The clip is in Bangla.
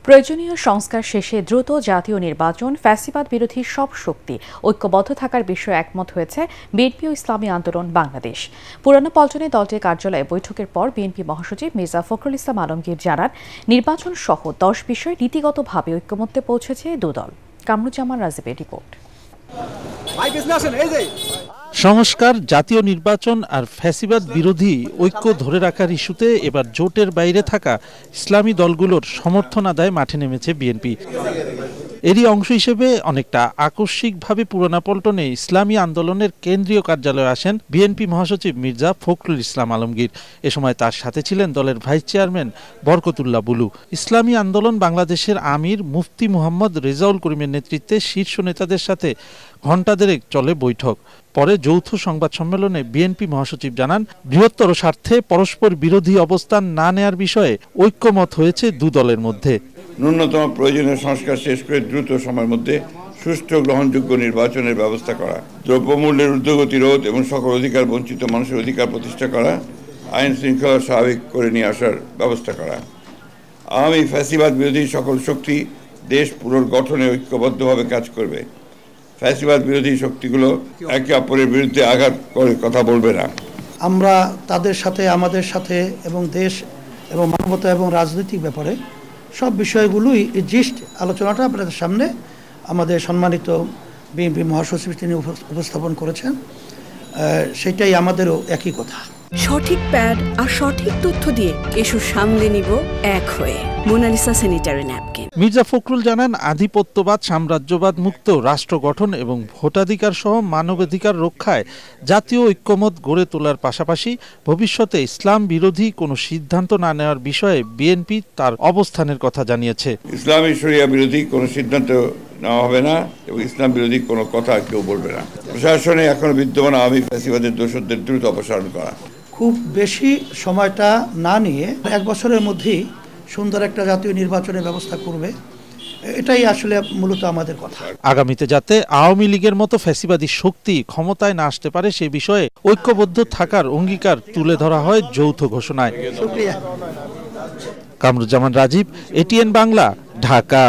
প্রয়োজনীয় সংস্কার শেষে দ্রুত জাতীয় নির্বাচন, ফ্যাসিবাদ বিরোধী সব শক্তি ঐক্যবদ্ধ থাকার বিষয়ে একমত হয়েছে বিএনপি ও ইসলামী আন্দোলন বাংলাদেশ। পুরানো পল্টনে দলটির কার্যালয়ে বৈঠকের পর বিএনপি মহাসচিব মির্জা ফখরুল ইসলাম আলমগীর জানান, নির্বাচন সহ 10 বিষয়ে নীতিগতভাবে ঐক্যমত্যে পৌঁছেছে দুদল। কামরুজ্জামান রাজীবের রিপোর্ট। সংস্কার, জাতীয় নির্বাচন আর ফ্যাসিবাদ বিরোধী ঐক্য ধরে রাখার ইস্যুতে এবার জোটের বাইরে থাকা ইসলামী দলগুলোর সমর্থন আদায়ে মাঠে নেমেছে বিএনপি। এরই অংশ হিসেবে অনেকটা আকস্মিকভাবে পুরানা পল্টনে ইসলামী আন্দোলনের কেন্দ্রীয় কার্যালয়ে আসেন বিএনপি মহাসচিব মির্জা ফখরুল ইসলাম আলমগীর। এ সময় তার সাথে ছিলেন দলের ভাইস চেয়ারম্যান বরকতুল্লাহ বুলু। ইসলামী আন্দোলন বাংলাদেশের আমির মুফতি মুহাম্মদ রেজাউল করিমের নেতৃত্বে শীর্ষ নেতাদের সাথে ঘণ্টা দেড়েক চলে বৈঠক। পরে যৌথ সংবাদ সম্মেলনে বিএনপি মহাসচিব জানান, বৃহত্তর স্বার্থে পরস্পর বিরোধী অবস্থান না নেয়ার বিষয়ে ঐক্যমত হয়েছে দু দলের মধ্যে। ন্যূনতম প্রয়োজনীয় সংস্কার শেষ করে দ্রুত সময়ের মধ্যে সুষ্ঠু গ্রহণযোগ্য নির্বাচনের ব্যবস্থা করা, দ্রব্যমূল্যের ঊর্ধ্বগতি রোধ এবং সকল অধিকার বঞ্চিত মানুষের অধিকার প্রতিষ্ঠা করা, আইন শৃঙ্খলা স্বাভাবিক করে নিয়ে আসার ব্যবস্থা করা। আওয়ামী ফ্যাসিবাদ বিরোধী সকল শক্তি দেশ পুনর্গঠনে ঐক্যবদ্ধভাবে কাজ করবে। ফ্যাসিবাদ বিরোধী শক্তিগুলো একে অপরের বিরুদ্ধে আঘাত করে কথা বলবে না। আমরা তাদের সাথে, আমাদের সাথে এবং দেশ এবং মানবতা এবং রাজনৈতিক ব্যাপারে সব বিষয়গুলোই জিস্ট আলোচনাটা আপনাদের সামনে আমাদের সম্মানিত বিএনপি মহাসচিব তিনি উপস্থাপন করেছেন। সেটাই আমাদেরও একই কথা। সঠিক প্যাড আর সঠিক তথ্য দিয়ে ইস্যু সামলে নিব এক হয়ে। Monalisa sanitary napkin. Mirza Fakhrul জানান, আধিপত্যবাদ, সাম্রাজ্যবাদ মুক্ত রাষ্ট্র গঠন এবং ভোটাধিকার সহ মানবাধিকার রক্ষায় জাতীয় ঐক্যমত গড়ে তোলার পাশাপাশি ভবিষ্যতে ইসলাম বিরোধী কোনো সিদ্ধান্ত না নেওয়ার বিষয়ে বিএনপি তার অবস্থানের কথা জানিয়েছে। ইসলামী শরিয়া বিরোধী কোনো সিদ্ধান্ত নেওয়া হবে না এবং ইসলাম বিরোধী কোনো কথা কেউ বলবে না। প্রশাসনে এখন বিদ্যমান আওয়ামী ফ্যাসিবাদের দোষরদের দ্রুত অপসারণ করা। খুব বেশি সময়টা না নিয়ে 1 বছরের মধ্যেই সুন্দর একটা জাতীয় নির্বাচনের ব্যবস্থা করবে, এটাই আসলে মূলত আমাদের কথা। আগামীতে যাতে আওয়ামী লীগের মতো ফ্যাসিবাদী শক্তি ক্ষমতায় না আসতে পারে সে বিষয়ে ঐক্যবদ্ধ থাকার অঙ্গীকার তুলে ধরা হয় যৌথ ঘোষণায়। কামরুজ্জামান রাজীব, এটিএন বাংলা, ঢাকা।